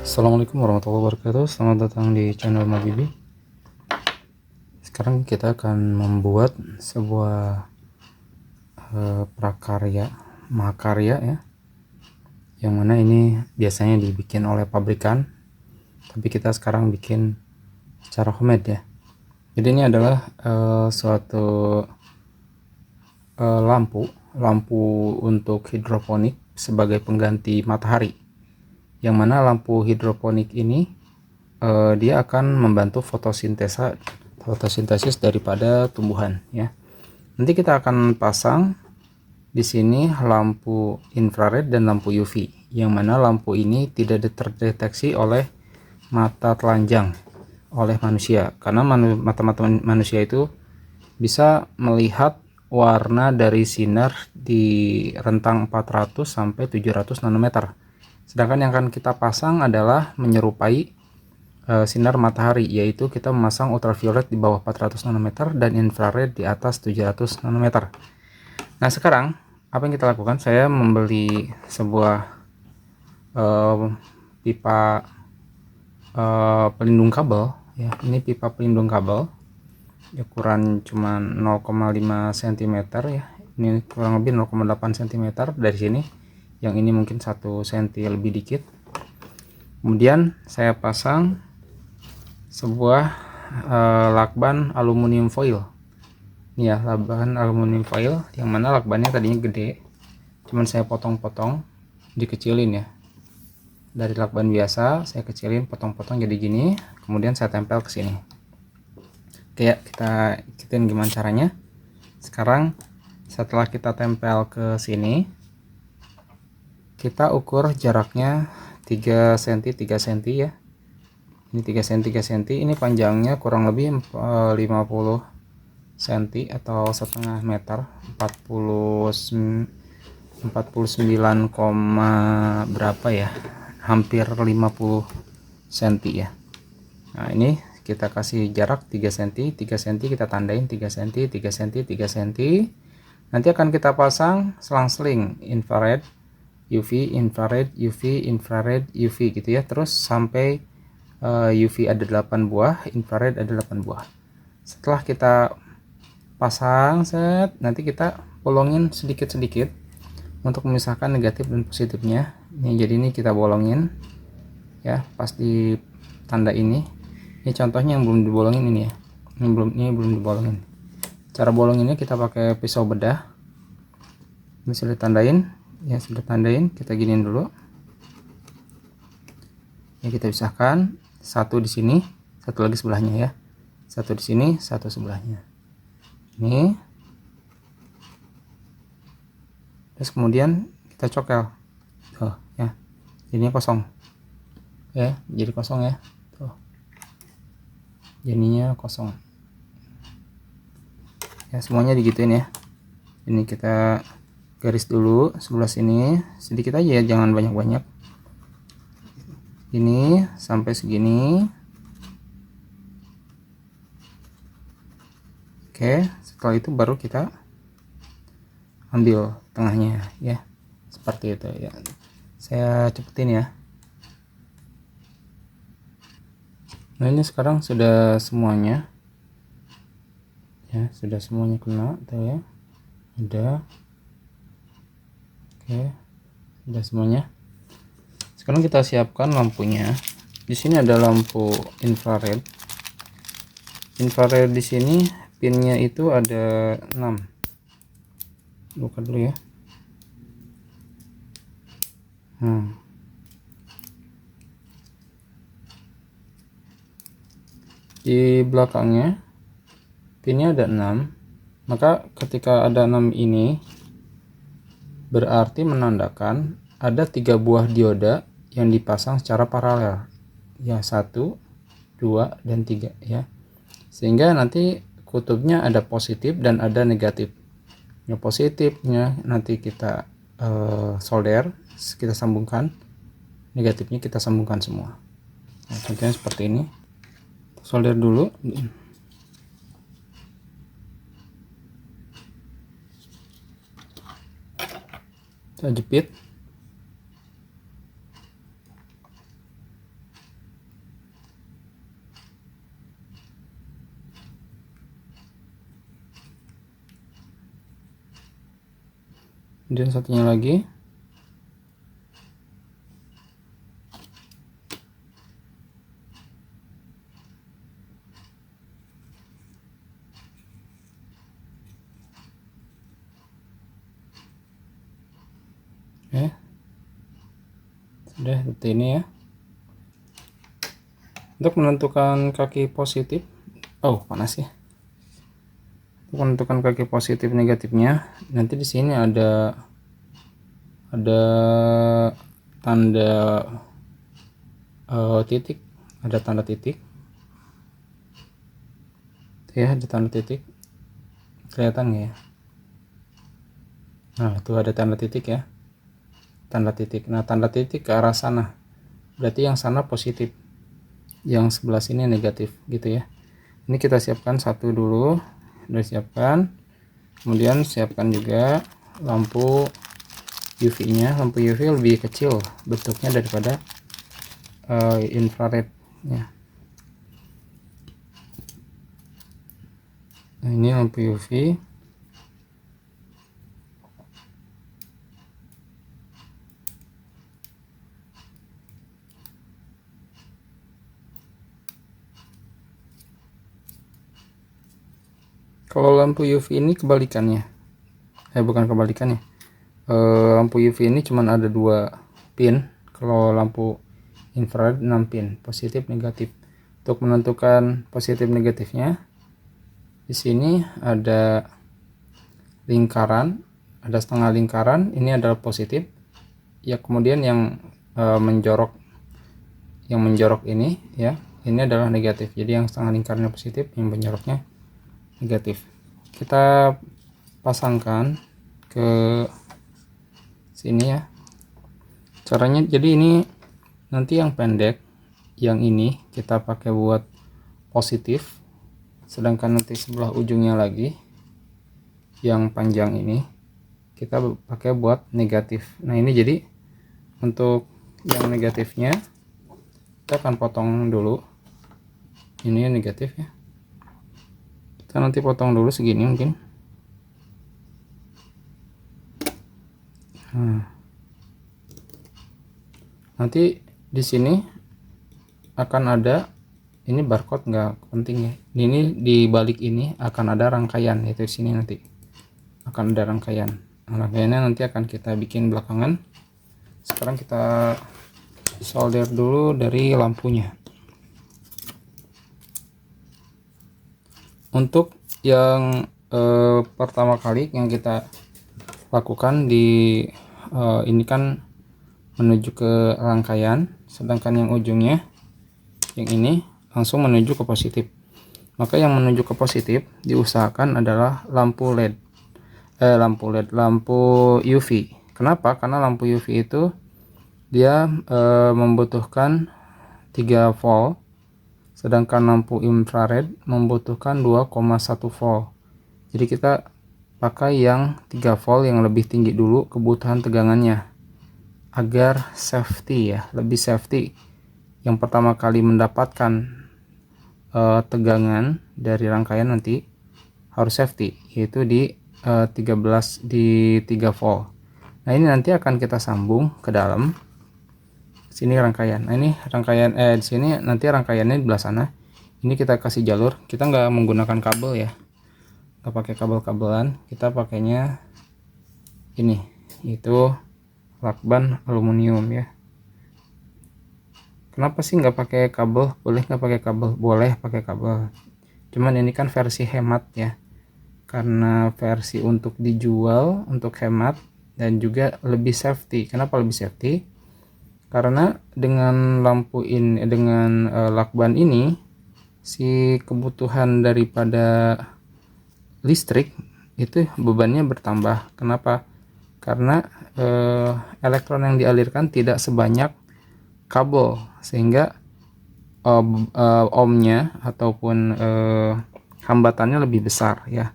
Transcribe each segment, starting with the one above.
Assalamualaikum warahmatullahi wabarakatuh. Selamat datang di channel Mabibi. Sekarang kita akan membuat sebuah prakarya mahakarya ya, yang mana ini biasanya dibikin oleh pabrikan, tapi kita sekarang bikin secara homemade ya. Jadi ini adalah suatu lampu untuk hidroponik sebagai pengganti matahari, yang mana lampu hidroponik ini dia akan membantu fotosintesis daripada tumbuhan ya. Nanti kita akan pasang di sini lampu infrared dan lampu UV, yang mana lampu ini tidak terdeteksi oleh mata telanjang oleh manusia, karena mata manusia itu bisa melihat warna dari sinar di rentang 400 sampai 700 nanometer. Sedangkan yang akan kita pasang adalah menyerupai sinar matahari, yaitu kita memasang ultraviolet di bawah 400 nanometer dan infrared di atas 700 nanometer. Nah, sekarang apa yang kita lakukan? Saya membeli sebuah pipa pelindung kabel ya. Ini pipa pelindung kabel, ukuran cuma 0,5 cm ya. Ini kurang lebih 0,8 cm dari sini. Yang ini mungkin 1 cm lebih dikit. Kemudian saya pasang sebuah lakban aluminium foil. Ini ya, lakban aluminium foil, yang mana lakbannya tadinya gede, cuman saya potong-potong, dikecilin ya. Dari lakban biasa saya kecilin, potong-potong jadi gini, kemudian saya tempel ke sini. Oke, kita ikutin gimana caranya. Sekarang setelah kita tempel ke sini, kita ukur jaraknya 3 cm 3 cm ya. Ini 3 cm 3 cm, ini panjangnya kurang lebih 50 cm atau setengah meter, 49, berapa ya, hampir 50 cm ya. Nah, ini kita kasih jarak 3 cm 3 cm, kita tandain 3 cm 3 cm 3 cm. Nanti akan kita pasang selang-seling infrared UV, infrared UV, infrared UV gitu ya, terus sampai UV ada 8 buah, infrared ada 8 buah. Setelah kita pasang set, nanti kita bolongin sedikit-sedikit untuk memisahkan negatif dan positifnya. Ini jadi ini kita bolongin ya, pas di tanda ini. Ini contohnya yang belum dibolongin ini ya. Ini belum dibolongin. Cara bolonginnya kita pakai pisau bedah. Ini sudah tandain ya, sudah tandain. Kita giniin dulu. Ya, kita pisahkan. Satu di sini, satu lagi sebelahnya ya. Satu di sini, satu sebelahnya. Ini. Terus kemudian kita cokel. Tuh ya. Jadinya kosong. Ya, jadi kosong ya. Tuh. Jadinya kosong. Ya, semuanya digituin ya. Ini kita garis dulu sebelah sini, sedikit aja ya, jangan banyak-banyak. Ini sampai segini. Oke, setelah itu baru kita ambil tengahnya ya, seperti itu ya. Saya cepetin ya. Nah, ini sekarang sudah semuanya ya, sudah semuanya kena tuh ya, udah. Oke, sudah semuanya. Sekarang kita siapkan lampunya. Di sini ada lampu infrared. Infrared di sini pinnya itu ada 6. Buka dulu ya. Di belakangnya pinnya ada 6. Maka ketika ada 6 ini berarti menandakan ada 3 buah dioda yang dipasang secara paralel ya, 1 2 dan 3 ya, sehingga nanti kutubnya ada positif dan ada negatif. Yang positifnya nanti kita solder, kita sambungkan, negatifnya kita sambungkan semua. Nah, contohnya seperti ini. Solder dulu, kita jepit. kemudian satunya lagi. Sudah seperti ini ya. Untuk menentukan kaki positif, panas ya. Untuk menentukan kaki positif negatifnya, nanti di sini ada tanda titik, ada tanda titik ya, ada tanda titik, kelihatan nggak ya? Nah, itu ada tanda titik ya, tanda titik. Nah, tanda titik ke arah sana, berarti yang sana positif, yang sebelah sini negatif gitu ya. Ini kita siapkan satu dulu, udah siapkan. Kemudian siapkan juga lampu UV nya. Lampu UV lebih kecil bentuknya daripada infrared ya. Nah, ini lampu UV. Kalau lampu UV ini kebalikannya, bukan kebalikannya. Lampu UV ini cuma ada 2 pin. Kalau lampu infrared 6 pin, positif negatif. Untuk menentukan positif negatifnya, di sini ada lingkaran, ada setengah lingkaran. Ini adalah positif ya. Kemudian yang menjorok ini ya, ini adalah negatif. Jadi yang setengah lingkarannya positif, yang menjoroknya negatif. Kita pasangkan ke sini ya. Caranya jadi ini nanti yang pendek, yang ini kita pakai buat positif, sedangkan nanti sebelah ujungnya lagi yang panjang ini kita pakai buat negatif. Nah, ini jadi untuk yang negatifnya kita akan potong dulu. Ini negatif ya, kita nanti potong dulu segini mungkin. Nanti di sini akan ada ini barcode, nggak penting ya. Ini di balik ini akan ada rangkaian, yaitu di sini nanti akan ada rangkaian. Nah, rangkaiannya nanti akan kita bikin belakangan. Sekarang kita solder dulu dari lampunya. Untuk yang pertama kali yang kita lakukan di ini kan menuju ke rangkaian, sedangkan yang ujungnya yang ini langsung menuju ke positif. Maka yang menuju ke positif diusahakan adalah lampu LED, lampu UV. Kenapa? Karena lampu UV itu dia membutuhkan 3 volt, sedangkan lampu infrared membutuhkan 2,1 volt. Jadi kita pakai yang 3 volt yang lebih tinggi dulu kebutuhan tegangannya, agar safety ya, lebih safety. Yang pertama kali mendapatkan tegangan dari rangkaian nanti harus safety, yaitu di 3 volt. Nah, ini nanti akan kita sambung ke dalam sini rangkaian. Nah, ini rangkaian di sini nanti rangkaiannya di belah sana. Ini kita kasih jalur, kita nggak menggunakan kabel ya, nggak pakai kabel-kabelan, kita pakainya ini, itu lakban aluminium ya. Kenapa sih nggak pakai kabel? Boleh nggak pakai kabel? Boleh pakai kabel, cuman ini kan versi hemat ya, karena versi untuk dijual untuk hemat dan juga lebih safety. Kenapa lebih safety? Karena dengan lampu ini, dengan lakban ini, si kebutuhan daripada listrik itu bebannya bertambah. Kenapa? Karena elektron yang dialirkan tidak sebanyak kabel, sehingga ohmnya ataupun hambatannya lebih besar ya.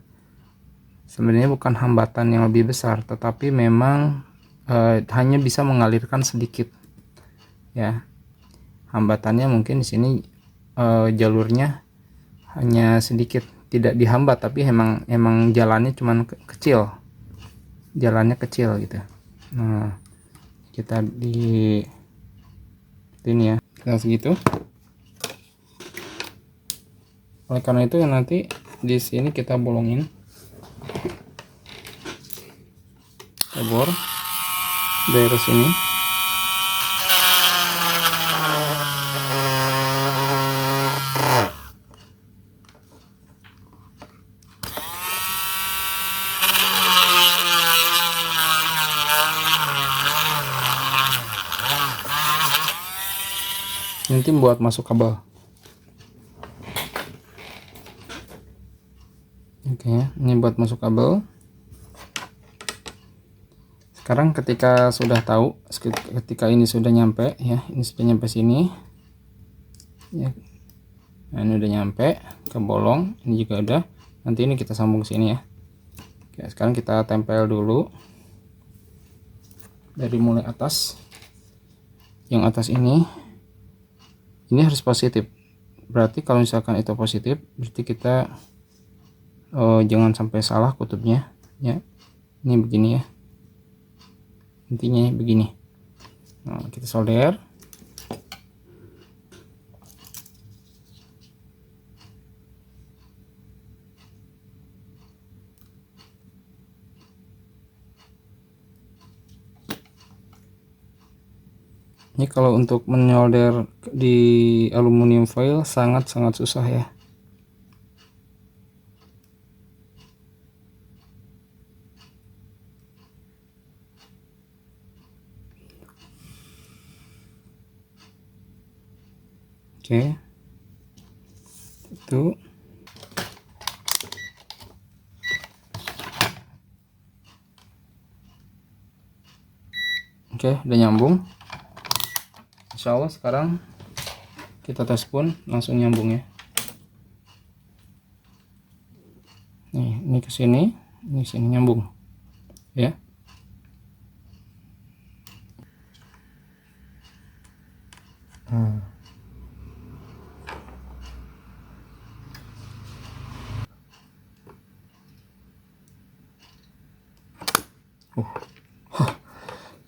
Sebenarnya bukan hambatan yang lebih besar, tetapi memang hanya bisa mengalirkan sedikit ya. Hambatannya mungkin di sini jalurnya hanya sedikit, tidak dihambat, tapi emang jalannya cuman kecil jalannya kecil gitu. Nah, kita di ini ya, kita segitu. Oleh karena itu nanti di sini kita bolongin, kita bor dari sini. Nanti buat masuk kabel. Oke, ini buat masuk kabel. Sekarang ketika sudah tahu, ketika ini sudah nyampe ya, ini sudah nyampe sini ya. Nah, ini udah nyampe ke bolong, ini juga udah. Nanti ini kita sambung ke sini ya. Oke, sekarang kita tempel dulu dari mulai atas. Yang atas ini harus positif. Berarti kalau misalkan itu positif, berarti kita jangan sampai salah kutubnya ya. Ini begini ya, intinya begini. Nah, kita solder. Ini kalau untuk menyolder di aluminium foil sangat-sangat susah ya. Oke, itu oke, udah nyambung. Insya Allah sekarang kita tes pun langsung nyambung ya. Nih, ini ke sini, ini sini nyambung ya.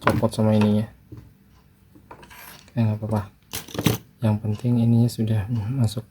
Copot sama ininya. Oke, nggak apa-apa. Yang penting ininya sudah masuk.